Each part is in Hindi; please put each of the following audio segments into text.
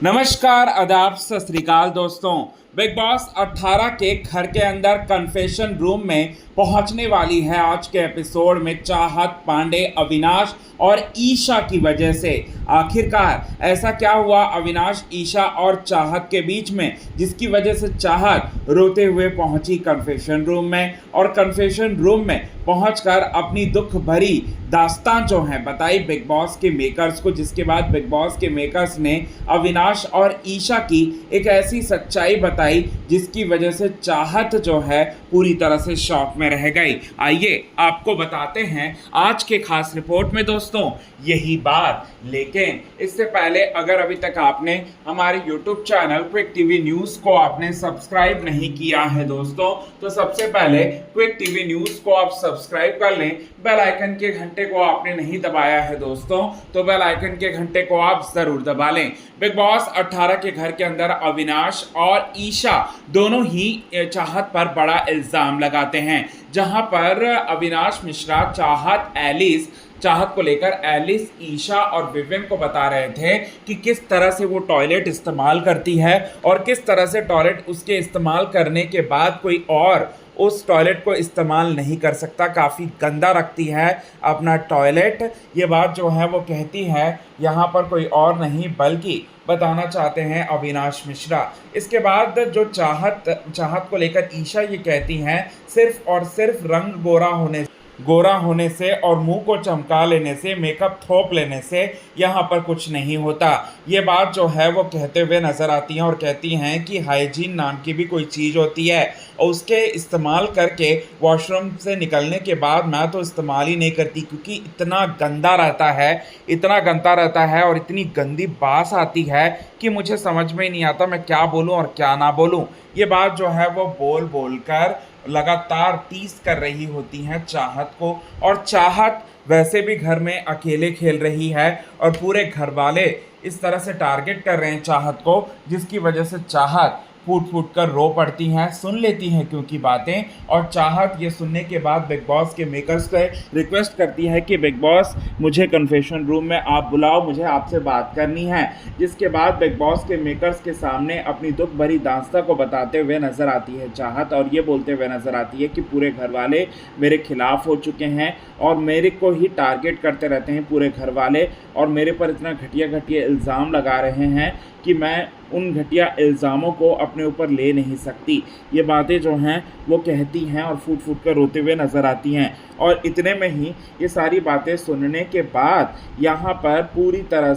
नमस्कार, आदाब, सत श्री अकाल दोस्तों। बिग बॉस 18 के घर के अंदर कन्फेशन रूम में पहुंचने वाली है आज के एपिसोड में चाहत, पांडे, अविनाश और ईशा की वजह से। आखिरकार ऐसा क्या हुआ अविनाश, ईशा और चाहत के बीच में जिसकी वजह से चाहत रोते हुए पहुंची कन्फेशन रूम में और कन्फेशन रूम में पहुंचकर अपनी दुख भरी दास्तान जो है बताई बिग बॉस के मेकर्स को, जिसके बाद बिग बॉस के मेकर्स ने अविनाश और ईशा की एक ऐसी सच्चाई बताई जिसकी वजह से चाहत जो है पूरी तरह से शॉक में रह गई। आइए आपको बताते हैं आज के खास रिपोर्ट में दोस्तों यही बात। लेकिन इससे पहले अगर अभी तक आपने हमारे YouTube channel quick TV news को आपने सब्सक्राइब नहीं किया है दोस्तों, तो सबसे पहले क्विक टीवी न्यूज़ को आप सब्सक्राइब कर लें। बेल आइकन के घंटे को आपने नहीं दबाया है दोस्तों, तो बेल आइकन के घंटे को आप ज़रूर दबा लें। बिग बॉस 18 के घर के अंदर अविनाश और ईशा दोनों ही चाहत पर बड़ा इल्ज़ाम लगाते हैं, जहां पर अविनाश मिश्रा चाहत को लेकर एलिस, ईशा और विविन को बता रहे थे कि किस तरह से वो टॉयलेट इस्तेमाल करती है और किस तरह से टॉयलेट उसके इस्तेमाल करने के बाद कोई और उस टॉयलेट को इस्तेमाल नहीं कर सकता, काफ़ी गंदा रखती है अपना टॉयलेट। ये बात जो है वो कहती है यहाँ पर कोई और नहीं बल्कि बताना चाहते हैं अविनाश मिश्रा। इसके बाद जो चाहत को लेकर ईशा ये कहती हैं सिर्फ और सिर्फ रंग गोरा होने से और मुंह को चमका लेने से, मेकअप थोप लेने से यहाँ पर कुछ नहीं होता। ये बात जो है वो कहते हुए नज़र आती हैं और कहती हैं कि हाइजीन नाम की भी कोई चीज़ होती है और उसके इस्तेमाल करके वॉशरूम से निकलने के बाद मैं तो इस्तेमाल ही नहीं करती, क्योंकि इतना गंदा रहता है और इतनी गंदी बास आती है कि मुझे समझ में ही नहीं आता मैं क्या बोलूँ और क्या ना बोलूँ। ये बात जो है वो बोल कर लगातार टीज कर रही होती हैं चाहत को, और चाहत वैसे भी घर में अकेले खेल रही है और पूरे घर वाले इस तरह से टारगेट कर रहे हैं चाहत को, जिसकी वजह से चाहत फूट कर रो पड़ती हैं, सुन लेती हैं क्योंकि बातें। और चाहत ये सुनने के बाद बिग बॉस के मेकर्स को रिक्वेस्ट करती है कि बिग बॉस मुझे कन्फेशन रूम में आप बुलाओ, मुझे आपसे बात करनी है। जिसके बाद बिग बॉस के मेकर्स के सामने अपनी दुख भरी दास्तां को बताते हुए नज़र आती है चाहत, और ये बोलते हुए नज़र आती है कि पूरे घर वाले मेरे खिलाफ हो चुके हैं और मेरे को ही टारगेट करते रहते हैं पूरे घर वाले, और मेरे पर इतना घटिया इल्ज़ाम लगा रहे हैं कि मैं उन घटिया इल्ज़ामों को अपने ऊपर ले नहीं सकती। ये बातें जो हैं वो कहती हैं और फूट कर रोते हुए नज़र आती हैं। और इतने में ही ये सारी बातें सुनने के बाद यहाँ पर पूरी तरह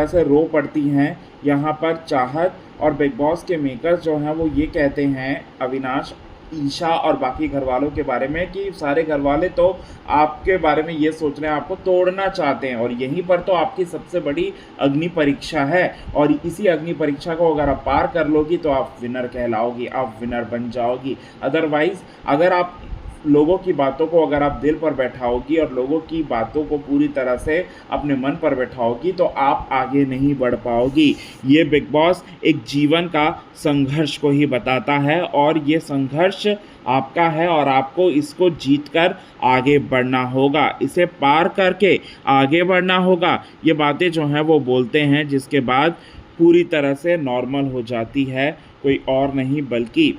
से रो पड़ती हैं यहाँ पर चाहत। और बिग बॉस के मेकर्स जो हैं वो ये कहते हैं अविनाश, ईशा और बाकी घर वालों के बारे में कि सारे घर वाले तो आपके बारे में ये सोच रहे हैं, आपको तोड़ना चाहते हैं, और यहीं पर तो आपकी सबसे बड़ी अग्नि परीक्षा है। और इसी अग्नि परीक्षा को अगर आप पार कर लोगी तो आप विनर कहलाओगी, आप विनर बन जाओगी। अदरवाइज़ अगर आप लोगों की बातों को अगर आप दिल पर बैठाओगी और लोगों की बातों को पूरी तरह से अपने मन पर बैठाओगी तो आप आगे नहीं बढ़ पाओगी। ये बिग बॉस एक जीवन का संघर्ष को ही बताता है, और ये संघर्ष आपका है और आपको इसको जीतकर आगे बढ़ना होगा, इसे पार करके आगे बढ़ना होगा। ये बातें जो हैं वो बोलते हैं, जिसके बाद पूरी तरह से नॉर्मल हो जाती है, कोई और नहीं बल्कि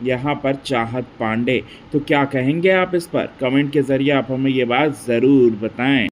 यहाँ पर चाहत पांडे। तो क्या कहेंगे आप इस पर? कमेंट के ज़रिए आप हमें ये बात ज़रूर बताएं।